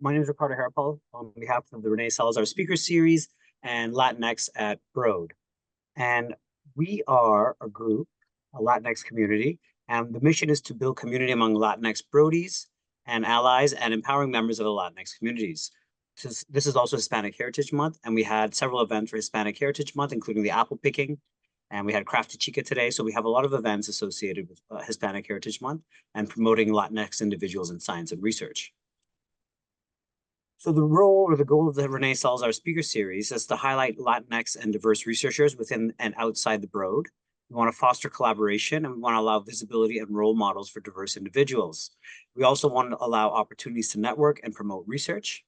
My name is Ricardo Harapal on behalf of the René Salazar Speaker Series and LatinX at Broad. And we are a group, a Latinx community, and the mission is to build community among Latinx Brodies and allies and empowering members of the Latinx communities. This is also Hispanic Heritage Month, and we had several events for Hispanic Heritage Month, including the apple picking, and we had Crafty Chica today. So we have a lot of events associated with Hispanic Heritage Month and promoting Latinx individuals in science and research. So the role or the goal of the René Salazar Speaker Series is to highlight Latinx and diverse researchers within and outside the Broad. We want to foster collaboration, and we want to allow visibility and role models for diverse individuals. We also want to allow opportunities to network and promote research.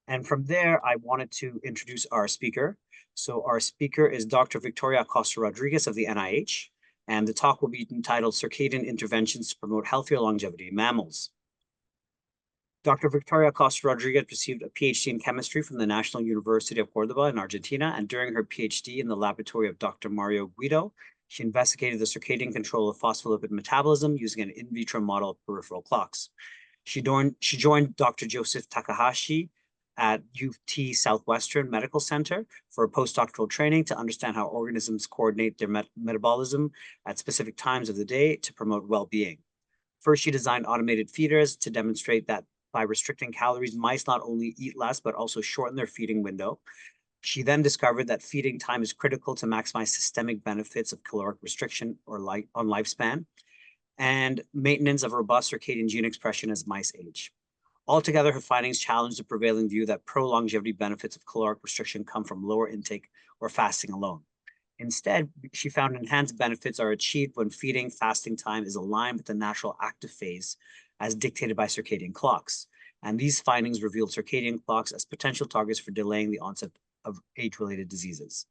And from there, I wanted to introduce our speaker. So our speaker is Dr. Victoria Acosta-Rodri of the NIH, and the talk will be entitled Circadian Interventions to Promote Healthier Longevity in Mammals. Dr. Victoria Acosta-Rodri received a PhD in chemistry from the National University of Cordoba in Argentina, and during her PhD in the laboratory of Dr. Mario Guido, she investigated the circadian control of phospholipid metabolism using an in vitro model of peripheral clocks. She joined Dr. Joseph Takahashi at UT Southwestern Medical Center for a postdoctoral training to understand how organisms coordinate their metabolism at specific times of the day to promote well-being. First, she designed automated feeders to demonstrate that by restricting calories, mice not only eat less, but also shorten their feeding window. She then discovered that feeding time is critical to maximize systemic benefits of caloric restriction or on lifespan and maintenance of robust circadian gene expression as mice age. Altogether, her findings challenge the prevailing view that pro-longevity benefits of caloric restriction come from lower intake or fasting alone. Instead, she found enhanced benefits are achieved when feeding fasting time is aligned with the natural active phase as dictated by circadian clocks. And these findings revealed circadian clocks as potential targets for delaying the onset of age-related diseases.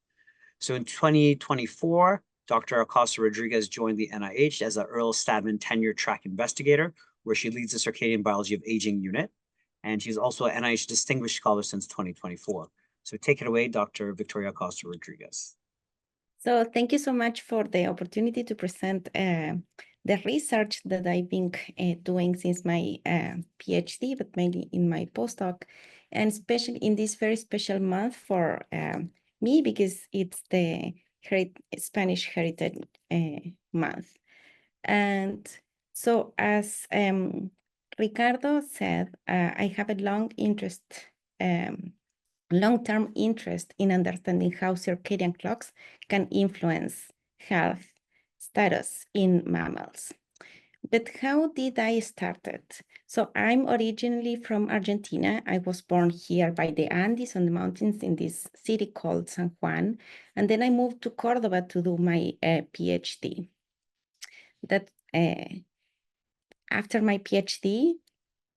So in 2024, Dr. Acosta-Rodri joined the NIH as an Earl Stadman tenure track investigator, where she leads the Circadian Biology of Aging unit. And she's also an NIH Distinguished Scholar since 2024. So take it away, Dr. Victoria Acosta-Rodri. So thank you so much for the opportunity to present the research that I've been doing since my PhD, but mainly in my postdoc, and especially in this very special month for me, because it's the Spanish Heritage Month. And so as Ricardo said, I have a long-term interest in understanding how circadian clocks can influence health status in mammals. But how did I start it? So I'm originally from Argentina. I was born here by the Andes on the mountains in this city called San Juan. And then I moved to Cordoba to do my PhD. After my PhD,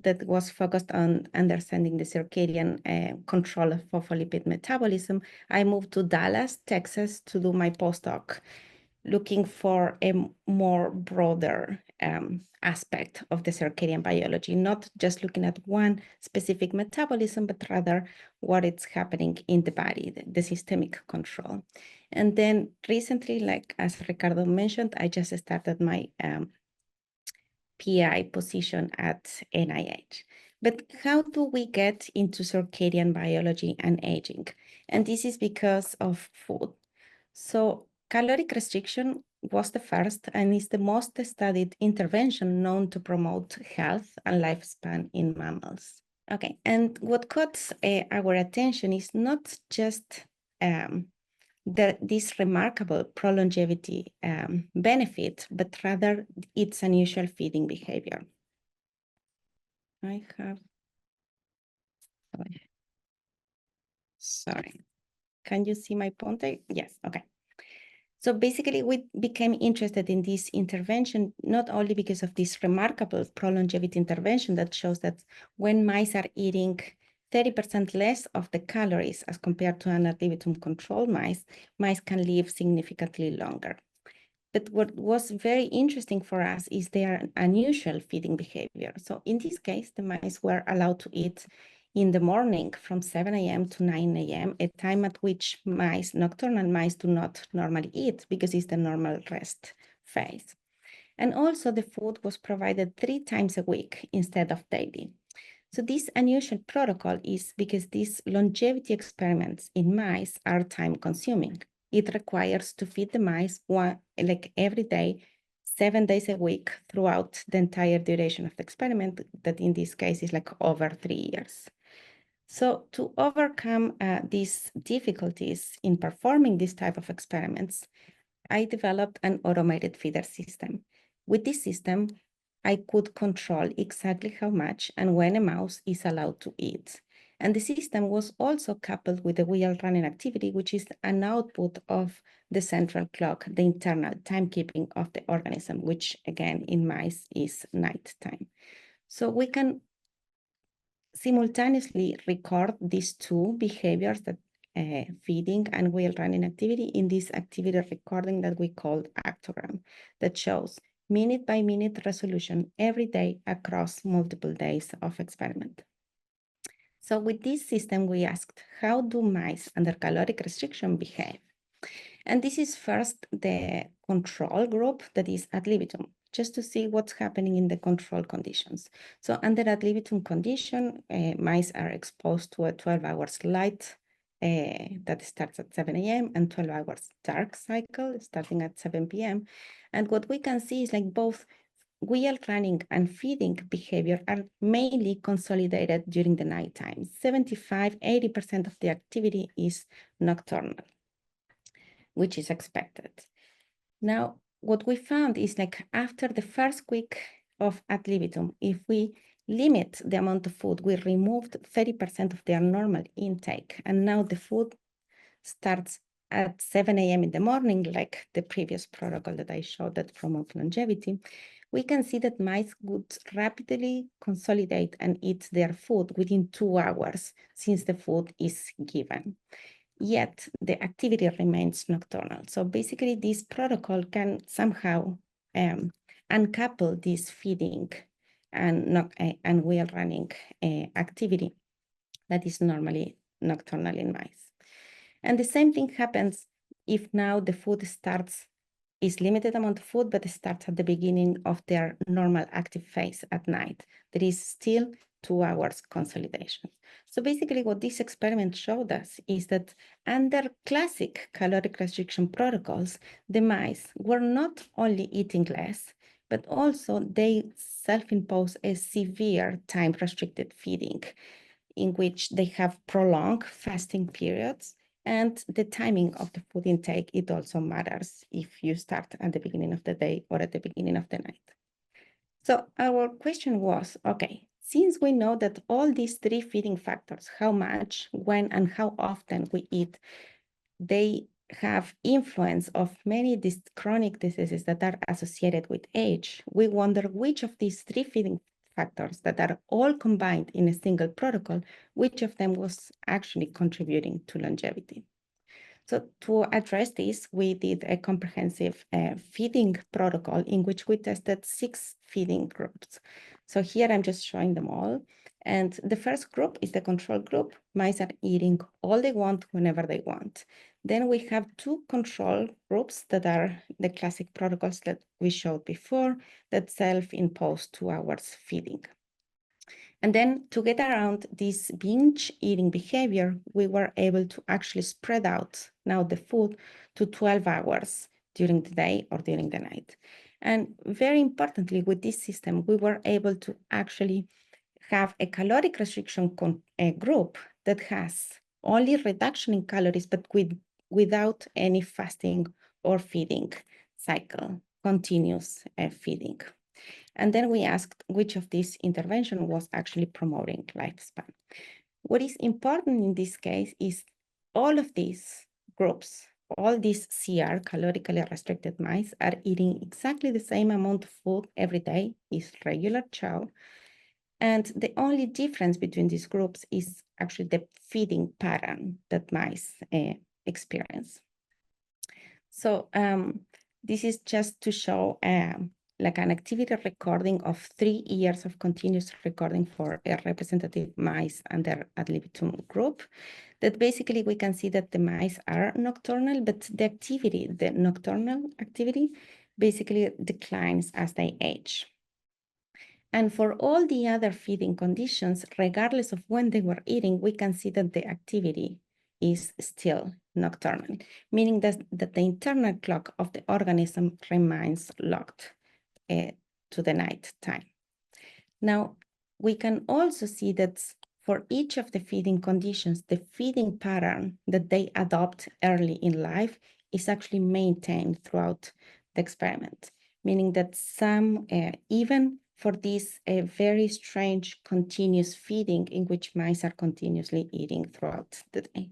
that was focused on understanding the circadian control of phospholipid metabolism, I moved to Dallas, Texas to do my postdoc, looking for a more broader aspect of the circadian biology, not just looking at one specific metabolism, but rather what is happening in the body, the systemic control. And then recently, like as Ricardo mentioned, I just started my PI position at NIH. But how do we get into circadian biology and aging? And this is because of food. So caloric restriction was the first and is the most studied intervention known to promote health and lifespan in mammals. Okay, and what caught our attention is not just this remarkable pro-longevity benefit, but rather its unusual feeding behavior. Sorry. Can you see my pointer? Yes, okay. So basically, we became interested in this intervention, not only because of this remarkable pro-longevity intervention that shows that when mice are eating 30% less of the calories as compared to an ad libitum control mice can live significantly longer. But what was very interesting for us is their unusual feeding behavior. So in this case, the mice were allowed to eat in the morning from 7 a.m. to 9 a.m., a time at which nocturnal mice do not normally eat because it's the normal rest phase. And also the food was provided 3 times a week instead of daily. So this unusual protocol is because these longevity experiments in mice are time consuming. It requires to feed the mice every day, 7 days a week throughout the entire duration of the experiment, that in this case is like over 3 years. So to overcome these difficulties in performing this type of experiments, I developed an automated feeder system. With this system, I could control exactly how much and when a mouse is allowed to eat. And the system was also coupled with the wheel running activity, which is an output of the central clock, the internal timekeeping of the organism, which again in mice is nighttime. So we can simultaneously record these two behaviors, that feeding and wheel running activity, in this activity recording that we call actogram, that shows minute by minute resolution every day across multiple days of experiment. So with this system, we asked, how do mice under caloric restriction behave? And this is first the control group that is ad libitum, just to see what's happening in the control conditions. So under ad libitum condition, mice are exposed to a 12 hours light that starts at 7 a.m. and 12 hours dark cycle starting at 7 p.m. And what we can see is like both wheel running and feeding behavior are mainly consolidated during the nighttime. 75–80% of the activity is nocturnal, which is expected. Now, what we found is like after the first week of ad libitum, if we limit the amount of food, we removed 30% of their normal intake. And now the food starts at 7 a.m. in the morning, like the previous protocol that I showed that promotes longevity. We can see that mice would rapidly consolidate and eat their food within 2 hours since the food is given. Yet the activity remains nocturnal. So basically this protocol can somehow uncouple this feeding and wheel running activity that is normally nocturnal in mice. And the same thing happens if now the food is limited amount of food, but it starts at the beginning of their normal active phase at night. There is still 2 hours consolidation. So basically what this experiment showed us is that under classic caloric restriction protocols, the mice were not only eating less, but also they self-impose a severe time-restricted feeding in which they have prolonged fasting periods, and the timing of the food intake, it also matters if you start at the beginning of the day or at the beginning of the night. So our question was, okay, since we know that all these 3 feeding factors, how much, when, and how often we eat, they have influence of many these chronic diseases that are associated with age, we wonder which of these 3 feeding factors that are all combined in a single protocol, which of them was actually contributing to longevity. So to address this, we did a comprehensive feeding protocol in which we tested 6 feeding groups. So here I'm just showing them all. And the first group is the control group. Mice are eating all they want whenever they want. Then we have 2 control groups that are the classic protocols that we showed before that self-impose 2 hours feeding. And then to get around this binge eating behavior, we were able to actually spread out now the food to 12 hours during the day or during the night. And very importantly, with this system, we were able to actually have a caloric restriction group that has only reduction in calories, but without any fasting or feeding cycle, continuous feeding. And then we asked which of these interventions was actually promoting lifespan. What is important in this case is all of these groups, all these CR, calorically restricted mice, are eating exactly the same amount of food every day, is regular chow. And the only difference between these groups is actually the feeding pattern that mice experience. So this is just to show like an activity recording of 3 years of continuous recording for a representative mice under ad libitum group, that basically we can see that the mice are nocturnal, but the activity, the nocturnal activity, basically declines as they age. And for all the other feeding conditions, regardless of when they were eating, we can see that the activity is still nocturnal, meaning that the internal clock of the organism remains locked to the night time. Now, we can also see that for each of the feeding conditions, the feeding pattern that they adopt early in life is actually maintained throughout the experiment, meaning that some, even for this very strange continuous feeding in which mice are continuously eating throughout the day.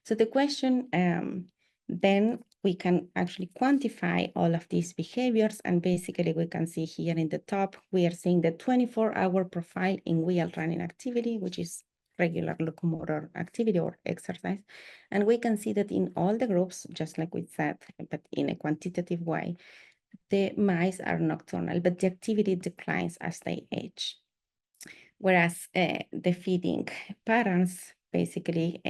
So the question, then we can actually quantify all of these behaviors, and basically we can see here in the top, we are seeing the 24-hour profile in wheel running activity, which is regular locomotor activity or exercise. And we can see that in all the groups, just like we said, but in a quantitative way, the mice are nocturnal, but the activity declines as they age. Whereas the feeding patterns basically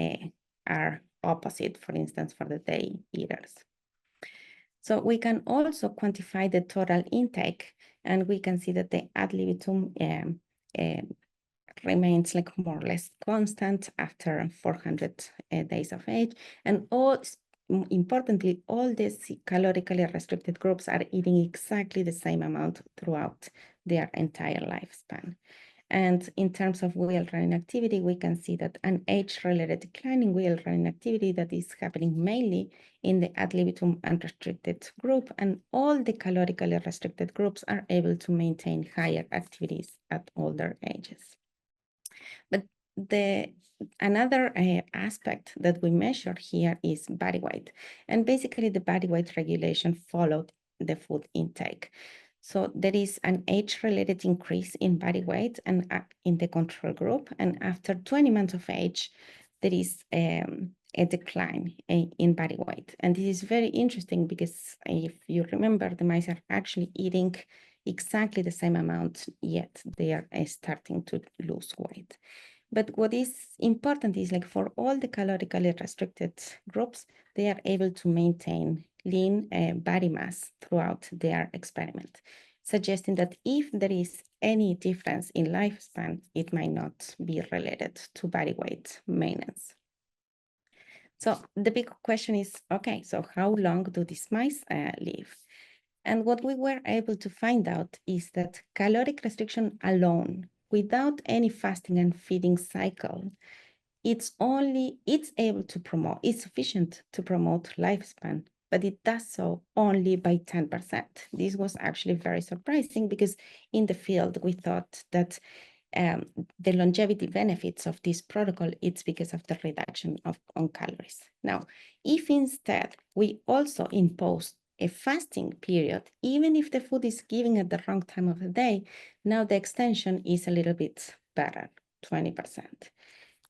are opposite, for instance, for the day eaters. So we can also quantify the total intake, and we can see that the ad libitum remains like more or less constant after 400 days of age. And importantly, all these calorically restricted groups are eating exactly the same amount throughout their entire lifespan. And in terms of wheel running activity, we can see that an age-related decline in wheel running activity that is happening mainly in the ad libitum unrestricted group, and all the calorically restricted groups are able to maintain higher activities at older ages. But another aspect that we measure here is body weight. And basically the body weight regulation followed the food intake. So there is an age-related increase in body weight and in the control group. And after 20 months of age, there is a decline in body weight. And this is very interesting because if you remember, the mice are actually eating exactly the same amount, yet they are starting to lose weight. But what is important is like for all the calorically restricted groups, they are able to maintain lean body mass throughout their experiment, suggesting that if there is any difference in lifespan, it might not be related to body weight maintenance. So the big question is, okay, so how long do these mice live? And what we were able to find out is that caloric restriction alone, without any fasting and feeding cycle, it's sufficient to promote lifespan, but it does so only by 10%. This was actually very surprising because in the field, we thought that the longevity benefits of this protocol, it's because of the reduction on calories. Now, if instead we also impose a fasting period, even if the food is given at the wrong time of the day, now the extension is a little bit better, 20%.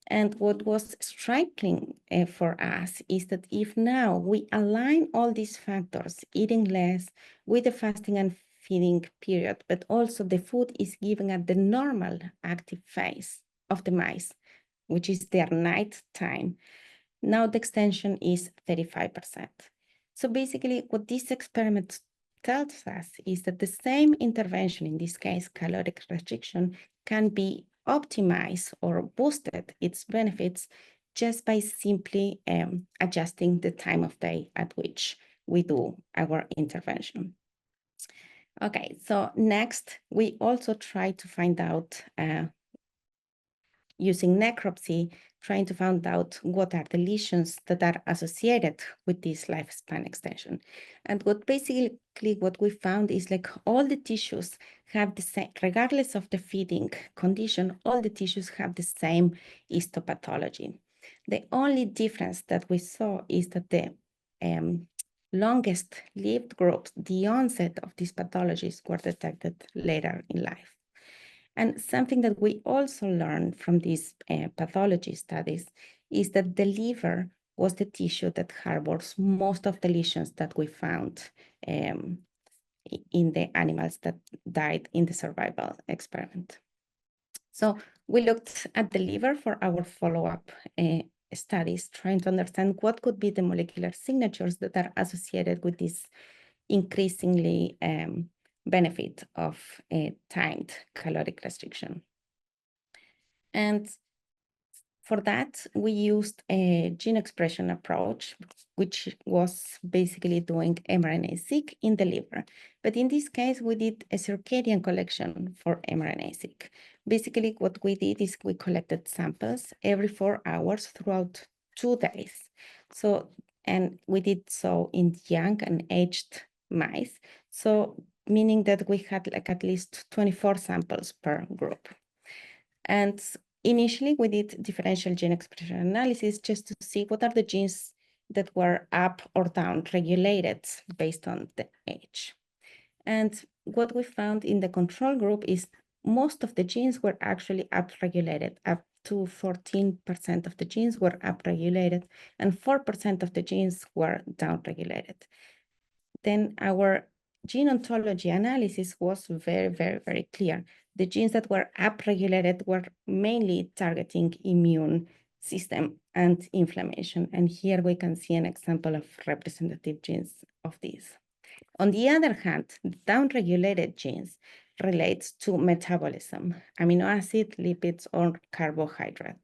And what was striking for us is that if now we align all these factors, eating less with the fasting and feeding period, but also the food is given at the normal active phase of the mice, which is their night time, now the extension is 35%. So basically what this experiment tells us is that the same intervention, in this case, caloric restriction, can be optimized or boosted its benefits just by simply adjusting the time of day at which we do our intervention. Okay, so next, we also try to find out using necropsy, trying to find out what are the lesions that are associated with this lifespan extension. And what we found is like all the tissues have the same, regardless of the feeding condition, all the tissues have the same histopathology. The only difference that we saw is that the longest lived groups, the onset of these pathologies were detected later in life. And something that we also learned from these pathology studies is that the liver was the tissue that harbors most of the lesions that we found in the animals that died in the survival experiment. So we looked at the liver for our follow-up studies, trying to understand what could be the molecular signatures that are associated with this increasingly benefit of a timed caloric restriction. And for that, we used a gene expression approach, which was basically doing mRNA-seq in the liver. But in this case, we did a circadian collection for mRNA-seq. Basically, what we did is we collected samples every 4 hours throughout 2 days. So, and we did so in young and aged mice. So, meaning that we had like at least 24 samples per group. And initially, we did differential gene expression analysis just to see what are the genes that were up or down regulated based on the age. And what we found in the control group is most of the genes were actually upregulated. Up to 14% of the genes were upregulated, and 4% of the genes were downregulated. Then our gene ontology analysis was very, very, very clear. The genes that were upregulated were mainly targeting immune system and inflammation. And here we can see an example of representative genes of this. On the other hand, downregulated genes relates to metabolism, amino acid, lipids, or carbohydrates.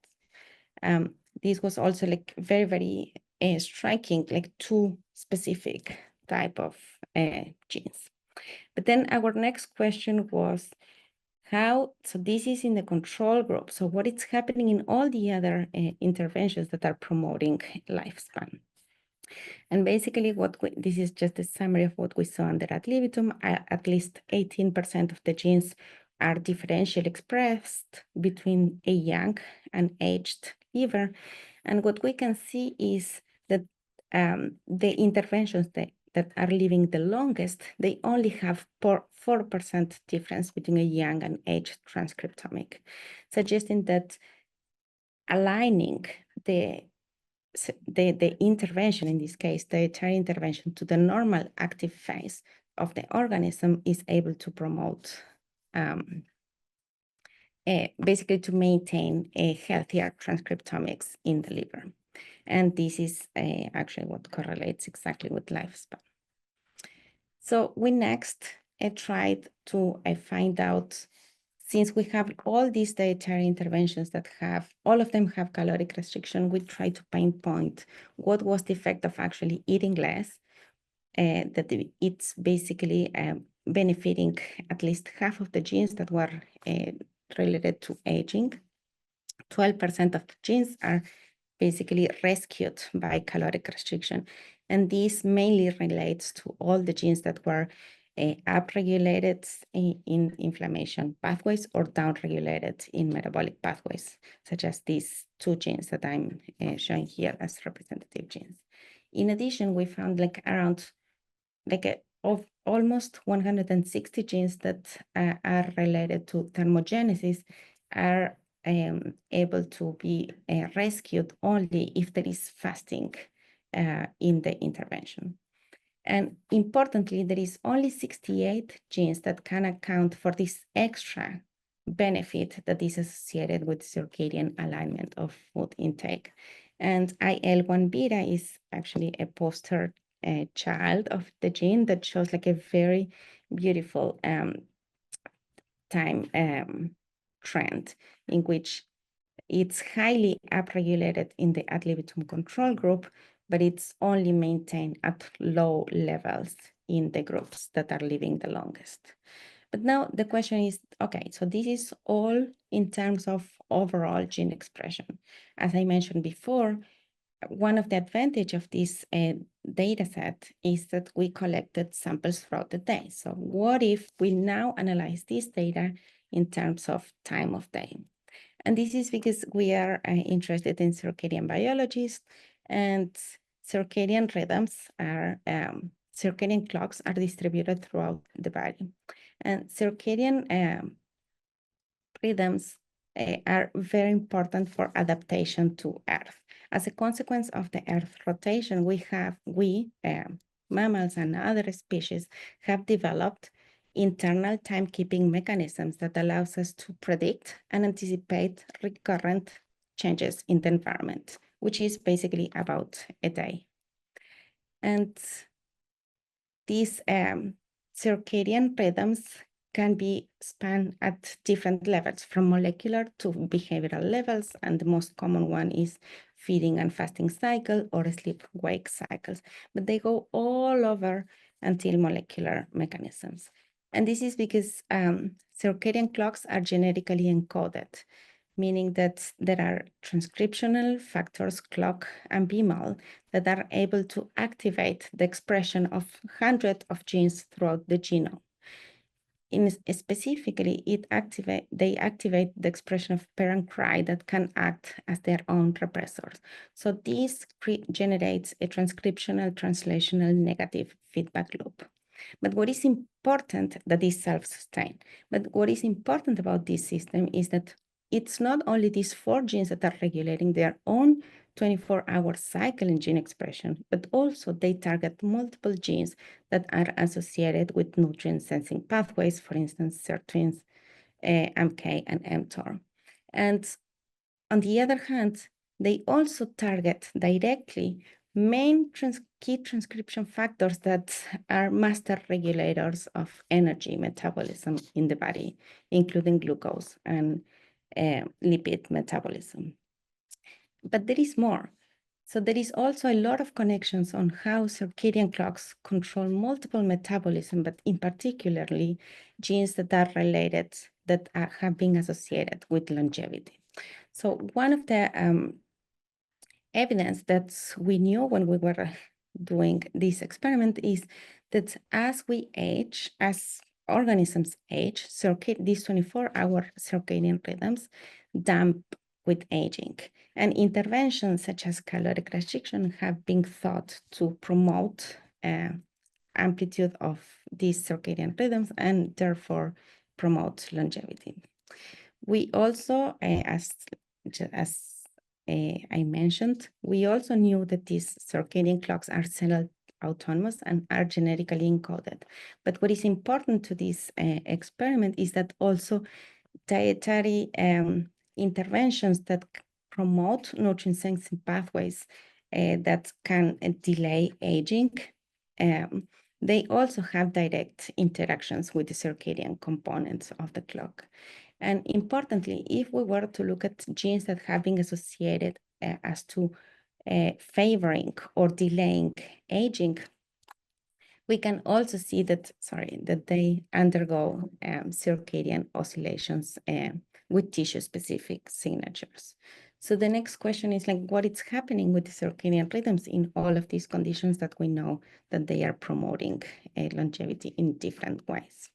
This was also like very, very striking, like two specific type of genes. But then our next question was so this is in the control group. So what is happening in all the other interventions that are promoting lifespan? And basically this is just a summary of what we saw under ad libitum. At least 18% of the genes are differentially expressed between a young and aged liver. And what we can see is that the interventions that are living the longest, they only have 4% difference between a young and aged transcriptomic, suggesting that aligning the intervention, in this case, the dietary intervention, to the normal active phase of the organism is able to promote, basically to maintain a healthier transcriptomics in the liver. And this is actually what correlates exactly with lifespan. So we next tried to find out, since we have all these dietary interventions that all of them have caloric restriction, we try to pinpoint what was the effect of actually eating less, that it's basically benefiting at least half of the genes that were related to aging. 12% of the genes are basically rescued by caloric restriction. And this mainly relates to all the genes that were upregulated in inflammation pathways or downregulated in metabolic pathways, such as these two genes that I'm showing here as representative genes. In addition, we found around of almost 160 genes that are related to thermogenesis are able to be rescued only if there is fasting in the intervention. And importantly, there is only 68 genes that can account for this extra benefit that is associated with circadian alignment of food intake. And IL-1 beta is actually a poster child of the gene that shows like a very beautiful time trend in which it's highly upregulated in the ad libitum control group, but it's only maintained at low levels in the groups that are living the longest. But now the question is, okay, so this is all in terms of overall gene expression. As I mentioned before, one of the advantages of this data set is that we collected samples throughout the day. So what if we now analyze this data in terms of time of day? And this is because we are interested in circadian biologies, and circadian rhythms are, circadian clocks are distributed throughout the body. And circadian rhythms are very important for adaptation to Earth. As a consequence of the Earth rotation, mammals and other species have developed internal timekeeping mechanisms that allows us to predict and anticipate recurrent changes in the environment, which is basically about a day. And this circadian rhythms can be spanned at different levels, from molecular to behavioral levels, and the most common one is feeding and fasting cycle or sleep-wake cycles, but they go all over until molecular mechanisms. And this is because circadian clocks are genetically encoded, meaning that there are transcriptional factors, clock and BMAL, that are able to activate the expression of hundreds of genes throughout the genome. Specifically, they activate the expression of parent cry that can act as their own repressors. So this generates a transcriptional, translational negative feedback loop. But what is important, that is self-sustained. But what is important about this system is that it's not only these 4 genes that are regulating their own 24-hour cycle in gene expression, but also they target multiple genes that are associated with nutrient sensing pathways, for instance, sirtuins, MK, and mTOR. And on the other hand, they also target directly main key transcription factors that are master regulators of energy metabolism in the body, including glucose and lipid metabolism. But there is more. So there is also a lot of connections on how circadian clocks control multiple metabolism, but in particularly genes that are related, that have been associated with longevity. So one of the evidence that we knew when we were doing this experiment is that as we age, as organisms age, these 24-hour circadian rhythms damp with aging. And interventions such as caloric restriction have been thought to promote amplitude of these circadian rhythms and therefore promote longevity. We also, as I mentioned, we also knew that these circadian clocks are cell autonomous and are genetically encoded. But what is important to this experiment is that also dietary interventions that promote nutrient sensing pathways that can delay aging, they also have direct interactions with the circadian components of the clock. And importantly, if we were to look at genes that have been associated as to favoring or delaying aging, we can also see that, that they undergo circadian oscillations with tissue-specific signatures. So the next question is like, what is happening with the circadian rhythms in all of these conditions that we know that they are promoting longevity in different ways?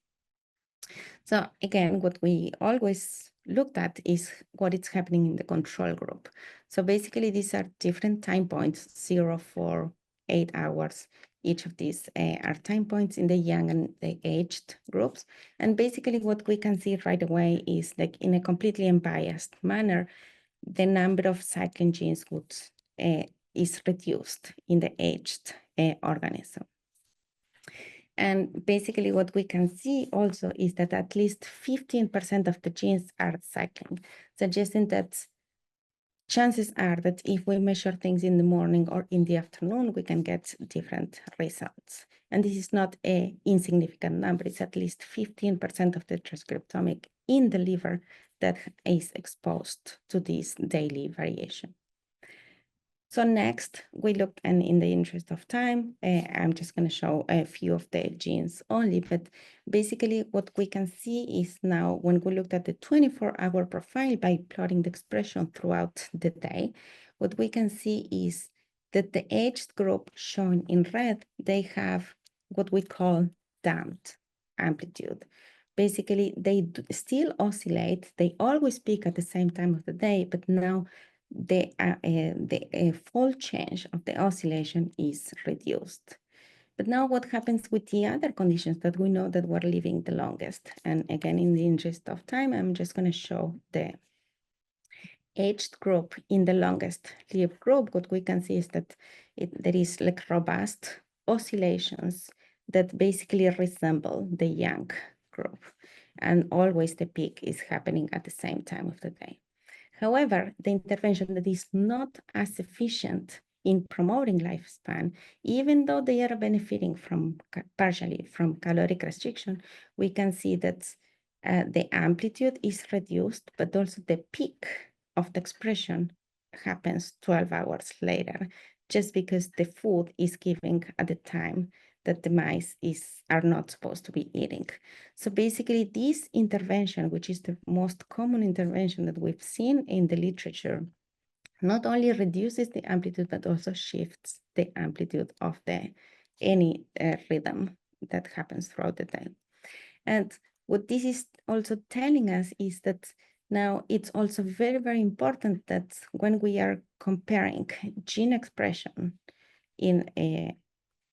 So again, what we always looked at is what is happening in the control group. So basically, these are different time points, 0, 4, 8 hours. Each of these are time points in the young and the aged groups. And basically what we can see right away is like in a completely unbiased manner, the number of cycling genes is reduced in the aged organism. And basically what we can see also is that at least 15% of the genes are cycling, suggesting that chances are that if we measure things in the morning or in the afternoon, we can get different results. And this is not an insignificant number. It's at least 15% of the transcriptomic in the liver that is exposed to this daily variation. So next, we look, and in the interest of time, I'm just going to show a few of the genes only, but basically what we can see is now when we looked at the 24-hour profile by plotting the expression throughout the day, what we can see is that the aged group shown in red, they have what we call damped amplitude. Basically, they still oscillate. They always peak at the same time of the day, but now the fold change of the oscillation is reduced. But now what happens with the other conditions that we know that we're living the longest? And again, in the interest of time, I'm just going to show the aged group in the longest lived group. What we can see is that there is like robust oscillations that basically resemble the young group. And always the peak is happening at the same time of the day. However, the intervention that is not as efficient in promoting lifespan, even though they are benefiting from partially from caloric restriction, we can see that the amplitude is reduced, but also the peak of the expression happens 12 hours later, just because the food is given at the time that the mice are not supposed to be eating. So basically this intervention, which is the most common intervention that we've seen in the literature, not only reduces the amplitude, but also shifts the amplitude of any rhythm that happens throughout the day. And what this is also telling us is that now it's also very, very important that when we are comparing gene expression in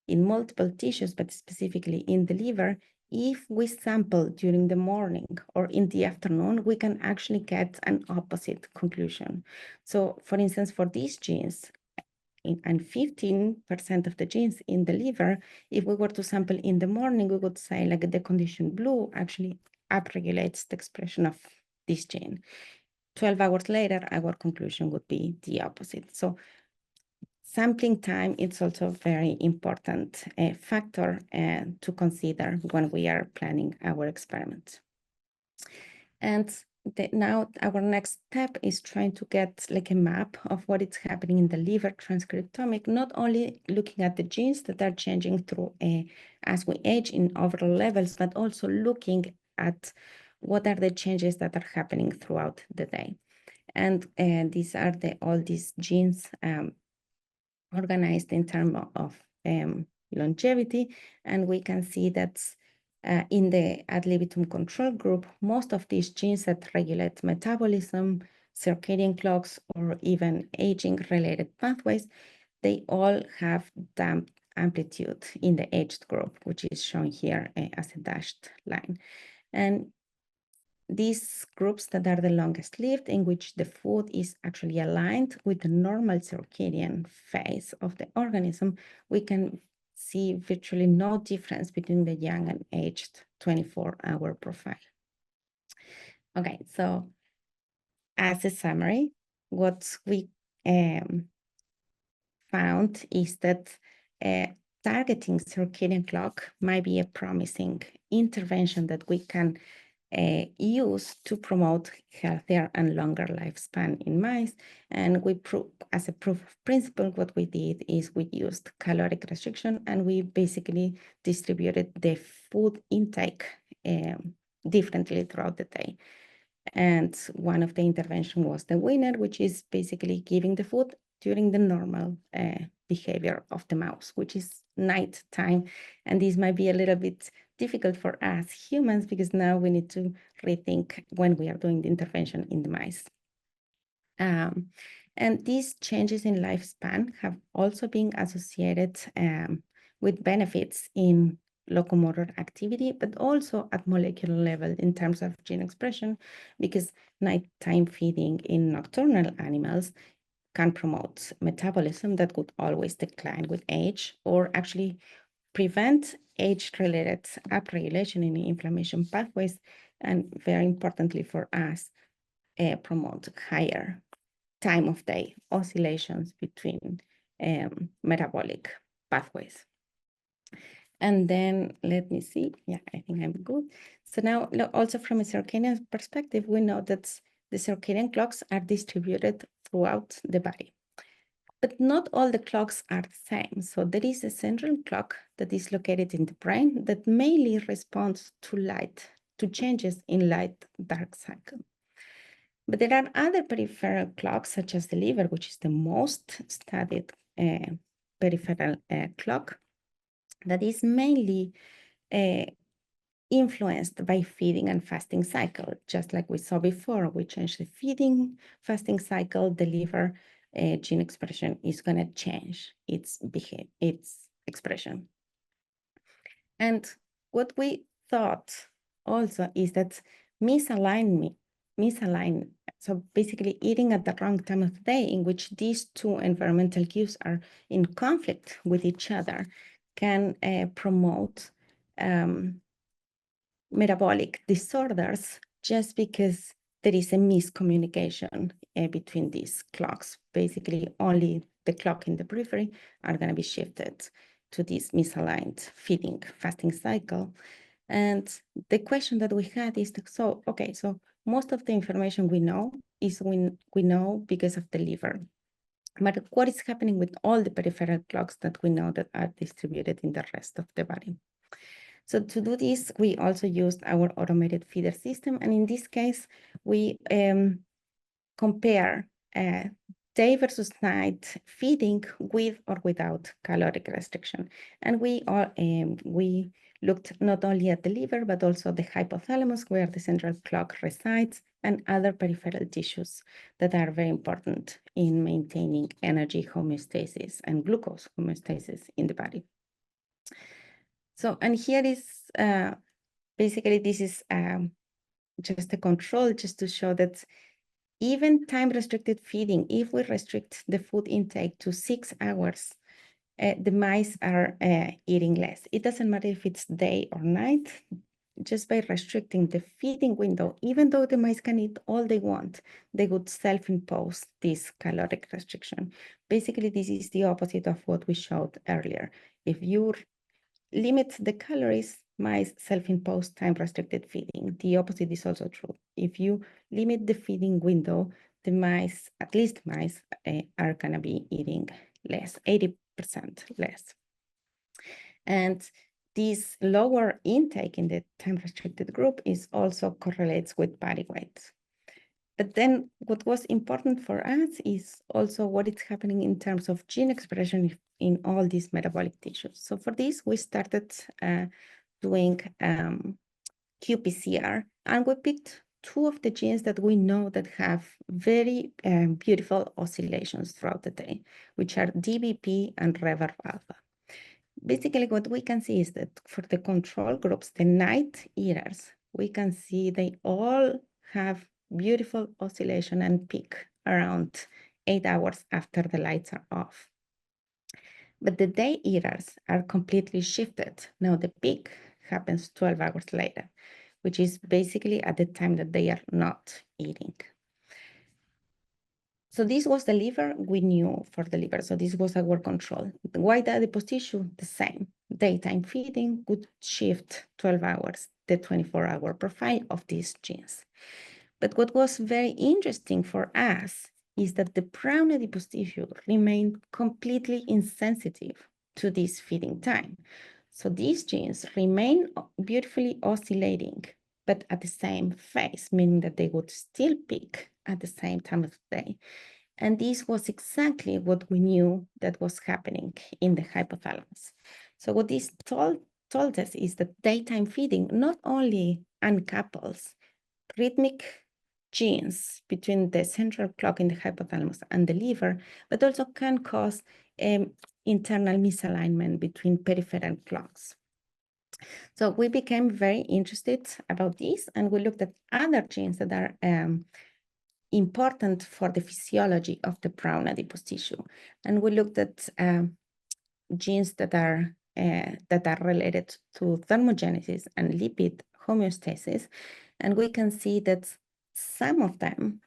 multiple tissues, but specifically in the liver, if we sample during the morning or in the afternoon, we can actually get an opposite conclusion. So for instance, for these genes, and 15% of the genes in the liver, if we were to sample in the morning, we would say like the condition blue actually upregulates the expression of this gene. 12 hours later, our conclusion would be the opposite. So sampling time is also a very important factor to consider when we are planning our experiments. And now our next step is trying to get like a map of what is happening in the liver transcriptomic, not only looking at the genes that are changing through as we age in overall levels, but also looking at what are the changes that are happening throughout the day. And these are all these genes organized in terms of longevity. And we can see that in the ad libitum control group, most of these genes that regulate metabolism, circadian clocks, or even aging-related pathways, they all have damped amplitude in the aged group, which is shown here as a dashed line. And these groups that are the longest lived, in which the food is actually aligned with the normal circadian phase of the organism, we can see virtually no difference between the young and aged 24-hour profile. Okay, so as a summary, what we found is that targeting circadian clock might be a promising intervention that we can use to promote healthier and longer lifespan in mice. And we as a proof of principle, what we did is we used caloric restriction, and we basically distributed the food intake differently throughout the day. And one of the intervention was the winner, which is basically giving the food during the normal behavior of the mouse, which is night time. And this might be a little bit difficult for us humans, because now we need to rethink when we are doing the intervention in the mice. And these changes in lifespan have also been associated with benefits in locomotor activity, but also at molecular level in terms of gene expression, because nighttime feeding in nocturnal animals can promote metabolism that would always decline with age, or actually prevent age-related upregulation in the inflammation pathways, and very importantly for us, promote higher time of day oscillations between metabolic pathways. And then let me see. Yeah, I think I'm good. So now also from a circadian perspective, we know that the circadian clocks are distributed throughout the body. But not all the clocks are the same. So there is a central clock that is located in the brain that mainly responds to light, to changes in light-dark cycle. But there are other peripheral clocks, such as the liver, which is the most studied peripheral clock, that is mainly influenced by feeding and fasting cycle. Just like we saw before, we change the feeding, fasting cycle, the liver gene expression is going to change its expression. And what we thought also is that misalignment, so basically eating at the wrong time of the day, in which these two environmental cues are in conflict with each other, can promote metabolic disorders, just because there is a miscommunication between these clocks. Basically, only the clock in the periphery are going to be shifted to this misaligned feeding fasting cycle. And the question that we had is, so most of the information we know is we know because of the liver. But what is happening with all the peripheral clocks that we know that are distributed in the rest of the body? So to do this, we also used our automated feeder system. And in this case, we compare day versus night feeding with or without caloric restriction. And we looked not only at the liver, but also the hypothalamus, where the central clock resides, and other peripheral tissues that are very important in maintaining energy homeostasis and glucose homeostasis in the body. So, and here is, basically this is just a control, just to show that even time-restricted feeding, if we restrict the food intake to 6 hours, the mice are eating less. It doesn't matter if it's day or night, just by restricting the feeding window, even though the mice can eat all they want, they would self-impose this caloric restriction. Basically, this is the opposite of what we showed earlier. If you limit the calories, mice self-impose time-restricted feeding. The opposite is also true. If you limit the feeding window, the mice, at least mice, are gonna be eating less, 80% less. And this lower intake in the time-restricted group is also correlates with body weight. But then what was important for us is also what is happening in terms of gene expression in all these metabolic tissues. So for this, we started doing qPCR, and we picked 2 of the genes that we know that have very beautiful oscillations throughout the day, which are DBP and reverb alpha. Basically, what we can see is that for the control groups, the night eaters, we can see they all have beautiful oscillation and peak around 8 hours after the lights are off. But the day eaters are completely shifted. Now the peak happens 12 hours later, which is basically at the time that they are not eating. So this was the liver we knew for the liver. So this was our control. The white adipose tissue, the same. Daytime feeding would shift 12 hours, the 24-hour profile of these genes. But what was very interesting for us is that the brown adipose tissue remained completely insensitive to this feeding time. So these genes remain beautifully oscillating, but at the same phase, meaning that they would still peak at the same time of the day. And this was exactly what we knew that was happening in the hypothalamus. So what this told us is that daytime feeding not only uncouples rhythmic genes between the central clock in the hypothalamus and the liver, but also can cause internal misalignment between peripheral clocks. So we became very interested about this, and we looked at other genes that are important for the physiology of the brown adipose tissue. And we looked at genes that are related to thermogenesis and lipid homeostasis. And we can see that some of them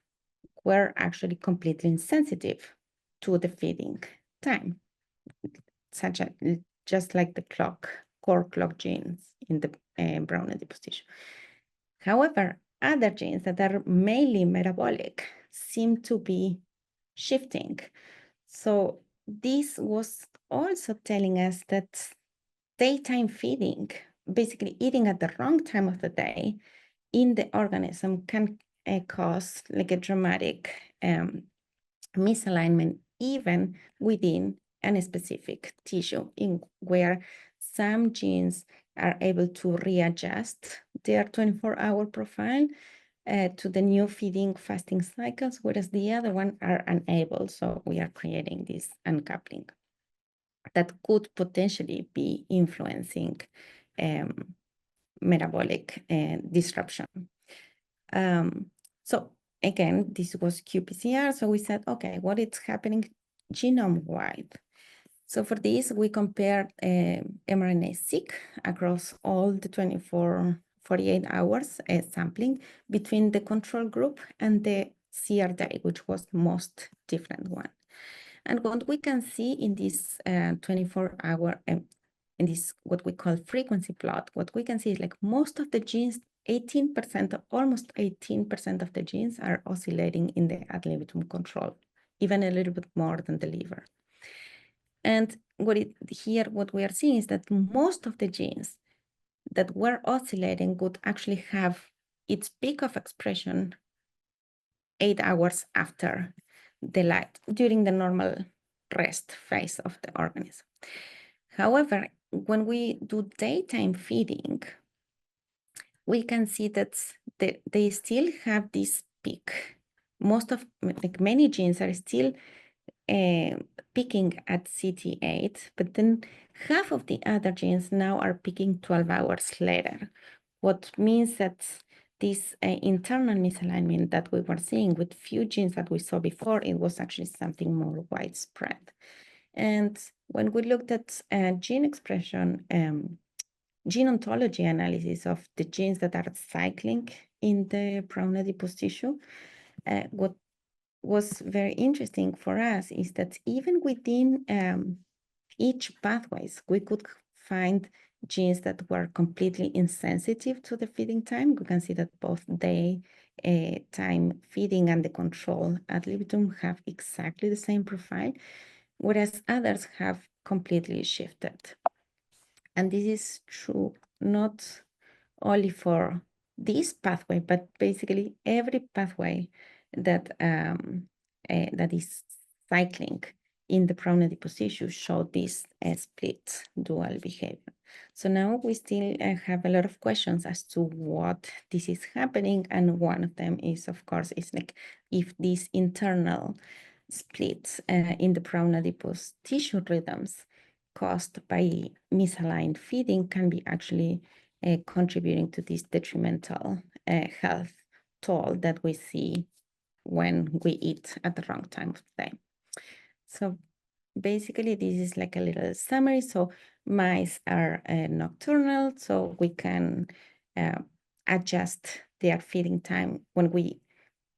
were actually completely insensitive to the feeding time, such as just like the core clock genes in the brown adipose tissue. However, other genes that are mainly metabolic seem to be shifting. So this was also telling us that daytime feeding, basically eating at the wrong time of the day in the organism, can cause like a dramatic misalignment even within a specific tissue, in where some genes are able to readjust their 24-hour profile to the new feeding fasting cycles, whereas the other one are unable. So we are creating this uncoupling that could potentially be influencing metabolic disruption. So again, this was qPCR. So we said, okay, what is happening genome-wide? So for this, we compared mRNA-seq across all the 48 hours sampling between the control group and the CR day, which was the most different one. And what we can see in this 24-hour, in this what we call frequency plot, what we can see is like most of the genes, 18%, almost 18% of the genes are oscillating in the ad libitum control, even a little bit more than the liver. And what we are seeing is that most of the genes that were oscillating would actually have its peak of expression 8 hours after the light, during the normal rest phase of the organism. However, when we do daytime feeding, we can see that they still have this peak. Most of, like many genes are still peaking at CT8, but then half of the other genes now are peaking 12 hours later, what means that this internal misalignment that we were seeing with few genes that we saw before, it was actually something more widespread. And when we looked at gene expression, gene ontology analysis of the genes that are cycling in the brown adipose tissue, what was very interesting for us is that even within each pathways, we could find genes that were completely insensitive to the feeding time. We can see that both day time feeding and the control ad libitum have exactly the same profile, whereas others have completely shifted. And this is true not only for this pathway, but basically every pathway that that is cycling in the brown adipose tissue show this split dual behavior. So now we still have a lot of questions as to what this is happening, and one of them is, of course, is like if these internal splits in the brown adipose tissue rhythms caused by misaligned feeding can be actually contributing to this detrimental health toll that we see when we eat at the wrong time of the day. So basically, this is like a little summary. So mice are nocturnal, so we can adjust their feeding time when we.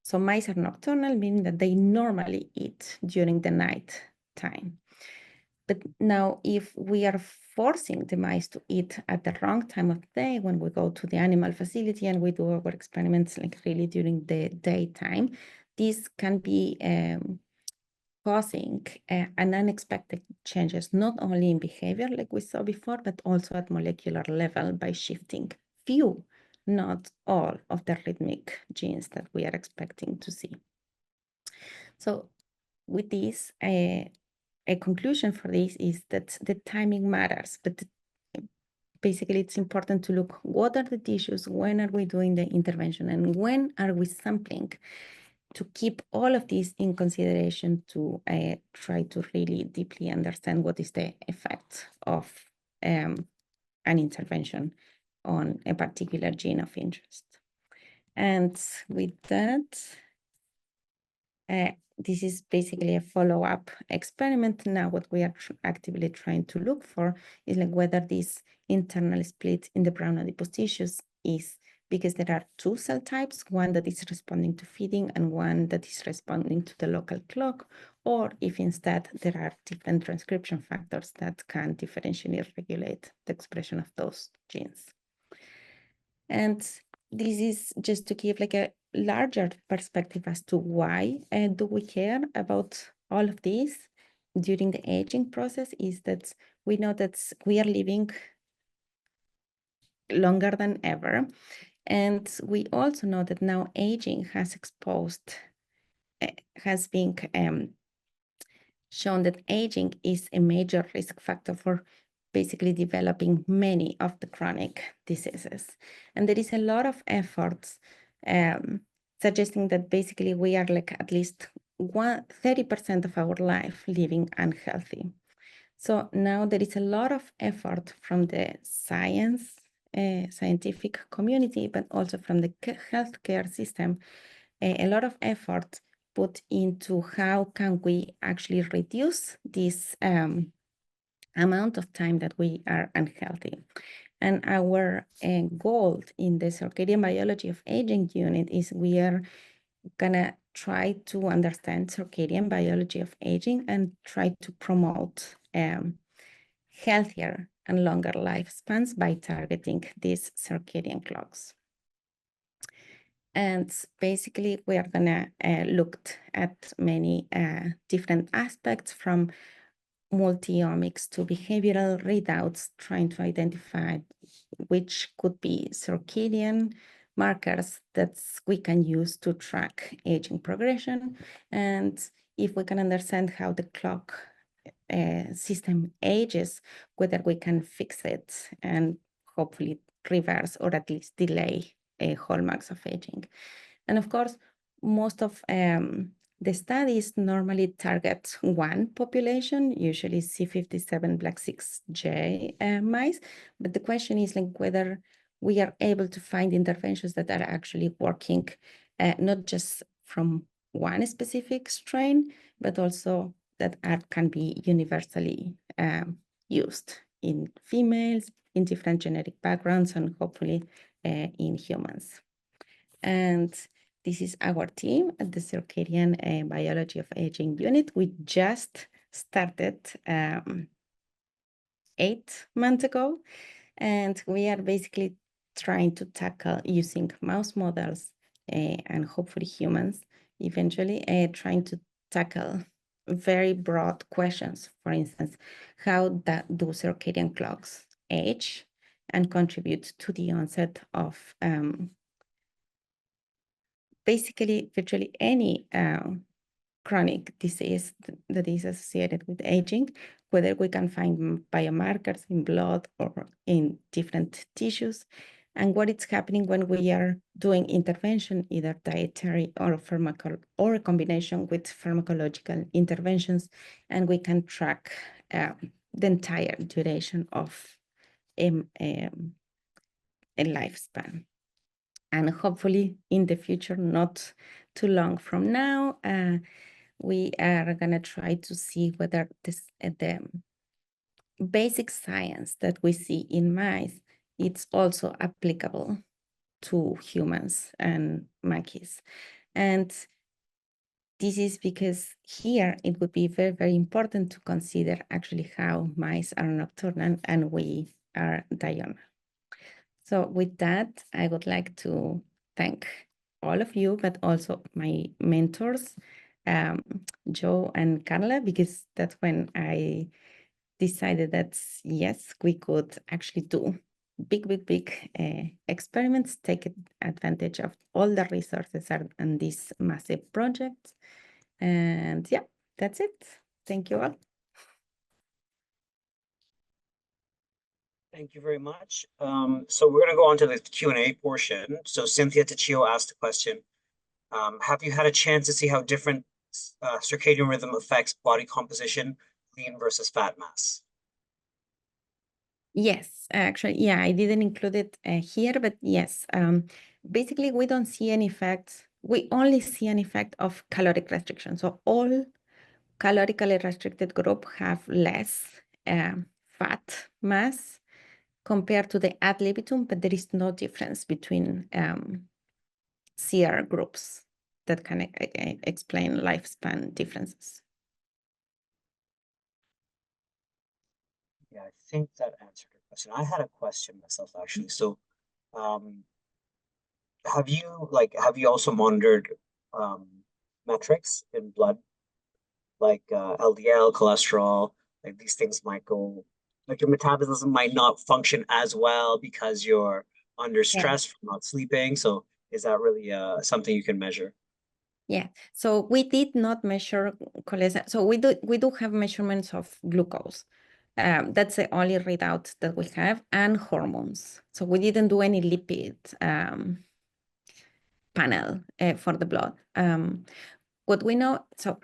So mice are nocturnal, meaning that they normally eat during the night time. But now if we are forcing the mice to eat at the wrong time of the day, when we go to the animal facility and we do our experiments like really during the daytime, this can be causing an unexpected changes, not only in behavior like we saw before, but also at molecular level by shifting few, not all of the rhythmic genes that we are expecting to see. So with this, a conclusion for this is that the timing matters, but basically it's important to look what are the tissues, when are we doing the intervention, and when are we sampling, to keep all of this in consideration to try to really deeply understand what is the effect of an intervention on a particular gene of interest. And with that, this is basically a follow-up experiment. Now what we are actively trying to look for is like whether this internal split in the brown adipose tissues is because there are two cell types, one that is responding to feeding and one that is responding to the local clock, or if instead there are different transcription factors that can differentially regulate the expression of those genes. And this is just to give like a larger perspective as to why do we care about all of this during the aging process, is that we know that we are living longer than ever. And we also know that now aging has been shown that aging is a major risk factor for basically developing many of the chronic diseases. And there is a lot of efforts suggesting that basically we are like at least 30% of our life living unhealthy. So now there is a lot of effort from the scientific community, but also from the healthcare system, a lot of effort put into how can we actually reduce this amount of time that we are unhealthy. And our goal in the circadian biology of aging unit is we are gonna try to understand circadian biology of aging and try to promote healthier and longer lifespans by targeting these circadian clocks. And basically, we are gonna look at many different aspects, from multi-omics to behavioral readouts, trying to identify which could be circadian markers that we can use to track aging progression. And if we can understand how the clock system ages, whether we can fix it and hopefully reverse or at least delay hallmarks of aging. And of course, most of the studies normally target one population, usually C57 Black 6J mice. But the question is like whether we are able to find interventions that are actually working, not just from one specific strain, but also that can be universally used in females, in different genetic backgrounds, and hopefully in humans. And this is our team at the Circadian Biology of Aging unit. We just started 8 months ago, and we are basically trying to tackle, using mouse models and hopefully humans eventually, trying to tackle very broad questions. For instance, how do circadian clocks age and contribute to the onset of basically virtually any chronic disease that is associated with aging, whether we can find biomarkers in blood or in different tissues, and what is happening when we are doing intervention, either dietary or or a combination with pharmacological interventions, and we can track the entire duration of a lifespan. And hopefully in the future, not too long from now, we are gonna try to see whether the basic science that we see in mice, it's also applicable to humans and monkeys. And this is because here it would be very, very important to consider actually how mice are nocturnal and we are diurnal. So with that, I would like to thank all of you, but also my mentors, Joe and Carla, because that's when I decided that yes, we could actually do big experiments, take advantage of all the resources and this massive project. And yeah, that's it. Thank you all. Thank you very much. So we're going to go on to the Q&A portion. So Cynthia Tachio asked a question. Have you had a chance to see how different circadian rhythm affects body composition, lean versus fat mass? Yes, actually, yeah, I didn't include it here, but yes, basically we don't see any effects. We only see an effect of caloric restriction. So all calorically restricted group have less fat mass compared to the ad libitum, but there is no difference between CR groups that can explain lifespan differences. Yeah, I think that answered your question. I had a question myself, actually. So have you also monitored metrics in blood, like LDL, cholesterol? Like these things might go, like your metabolism might not function as well because you're under stress from not sleeping. So is that really something you can measure? Yeah, so we did not measure cholesterol. So we do have measurements of glucose. That's the only readout that we have, and hormones. So we didn't do any lipid panel for the blood. What we know, so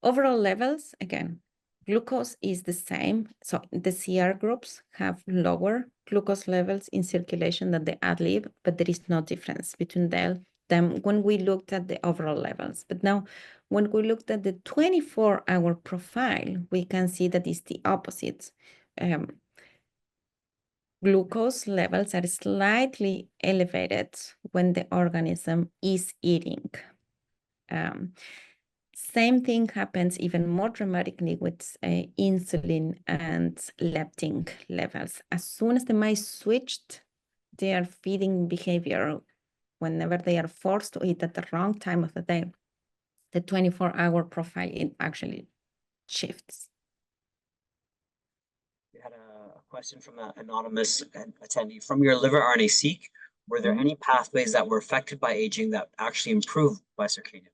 overall levels, again, glucose is the same. So the CR groups have lower glucose levels in circulation than the ad lib, but there is no difference between them when we looked at the overall levels. But now, when we looked at the 24-hour profile, we can see that it's the opposite. Glucose levels are slightly elevated when the organism is eating. Same thing happens even more dramatically with insulin and leptin levels. As soon as the mice switched their feeding behavior, whenever they are forced to eat at the wrong time of the day, the 24-hour profile, it actually shifts. We had a question from an anonymous attendee. From your liver RNA-seq, were there any pathways that were affected by aging that actually improved by circadian?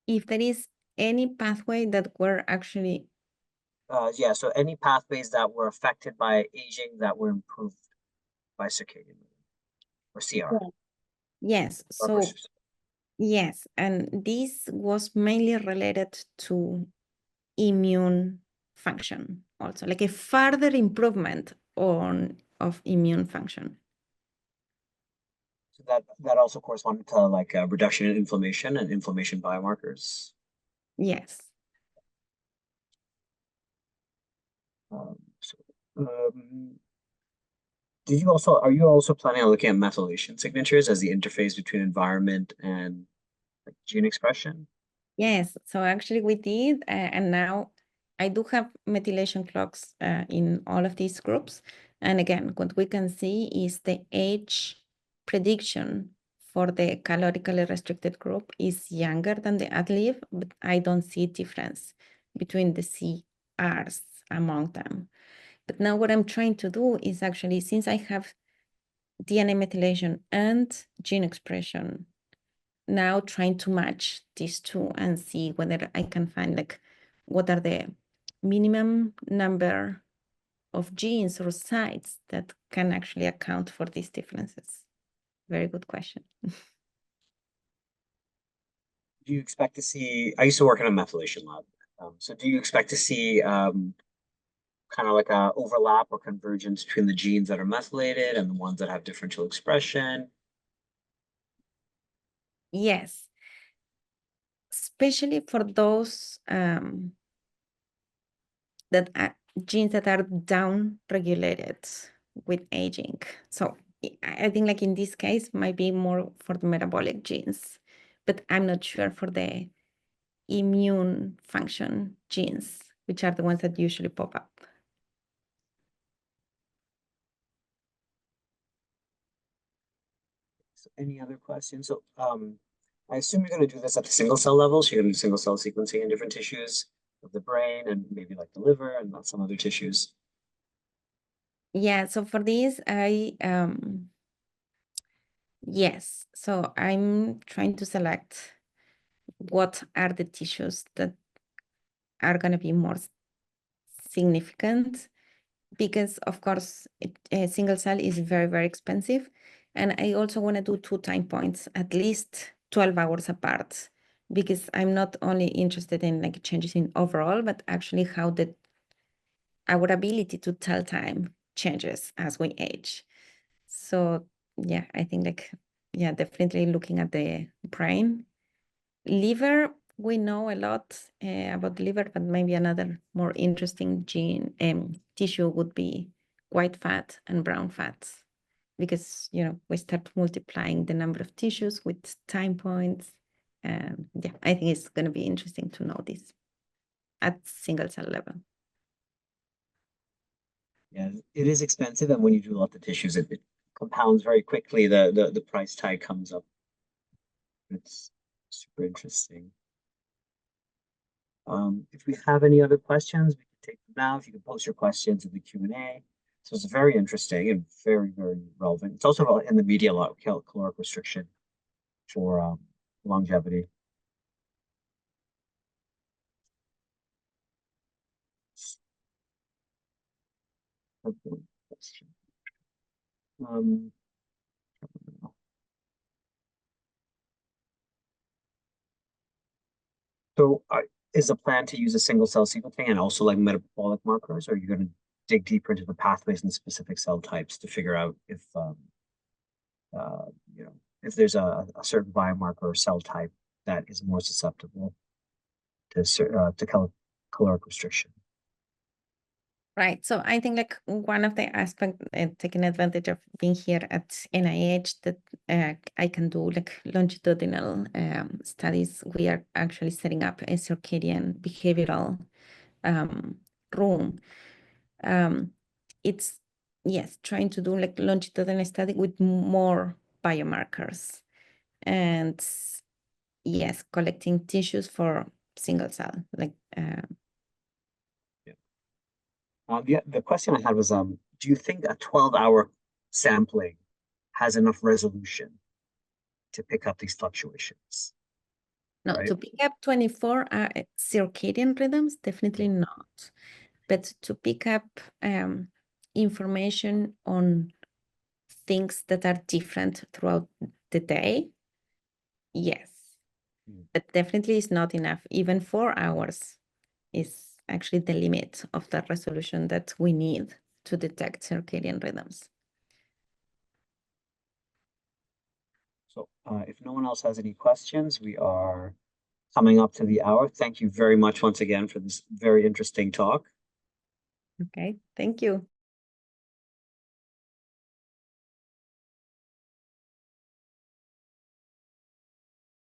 If there is any pathway that were actually... Yeah, so any pathways that were affected by aging that were improved by circadian or CR. Yes, so yes, and this was mainly related to immune function also, like a further improvement of immune function. So that also corresponded to like a reduction in inflammation and inflammation biomarkers. Yes. Are you also planning on looking at methylation signatures as the interface between environment and like gene expression? Yes, so actually we did, and now I do have methylation clocks in all of these groups. And again, what we can see is the age prediction for the calorically restricted group is younger than the ad-lib, but I don't see difference between the CRs among them. But now what I'm trying to do is actually, since I have DNA methylation and gene expression, now trying to match these two and see whether I can find like what are the minimum number of genes or sites that can actually account for these differences. Very good question. Do you expect to see, I used to work in a methylation lab. So do you expect to see kind of like a overlap or convergence between the genes that are methylated and the ones that have differential expression? Yes, especially for those genes that are down regulated with aging. So I think like in this case might be more for the metabolic genes, but I'm not sure for the immune function genes, which are the ones that usually pop up. So any other questions? So I assume you're going to do this at the single cell level. So you're going to do single cell sequencing in different tissues of the brain and maybe like the liver and not some other tissues. Yeah, so for this, yes. So I'm trying to select what are the tissues that are going to be more significant, because of course a single cell is very, very expensive. And I also want to do 2 time points, at least 12 hours apart, because I'm not only interested in like changes in overall, but actually how our ability to tell time changes as we age. So yeah, I think like, yeah, definitely looking at the brain. Liver, we know a lot about the liver, but maybe another more interesting tissue would be white fat and brown fats, because we start multiplying the number of tissues with time points. Yeah, I think it's going to be interesting to know this at single cell level. Yeah, it is expensive, and when you do a lot of tissues, it compounds very quickly. The price tag comes up. It's super interesting. If we have any other questions, we can take them now. If you can post your questions in the Q&A. So it's very interesting and very, very relevant. It's also in the media a lot, caloric restriction for longevity. Um, so is the plan to use a single cell sequencing and also like metabolic markers, or are you going to dig deeper into the pathways and specific cell types to figure out if if there's a certain biomarker or cell type that is more susceptible to caloric restriction? Right. So I think like one of the aspects, taking advantage of being here at NIH, that I can do like longitudinal studies. We are actually setting up a circadian behavioral room. It's, yes, trying to do like longitudinal study with more biomarkers. And yes, collecting tissues for single cell, like The question I had was, do you think a 12-hour sampling has enough resolution to pick up these fluctuations? no, Right? to pick up 24 circadian rhythms, definitely not. But to pick up information on things that are different throughout the day, yes. But definitely is not enough. Even 4 hours is actually the limit of the resolution that we need to detect circadian rhythms. So if no one else has any questions, we are coming up to the hour. Thank you very much once again for this very interesting talk. Okay, thank you.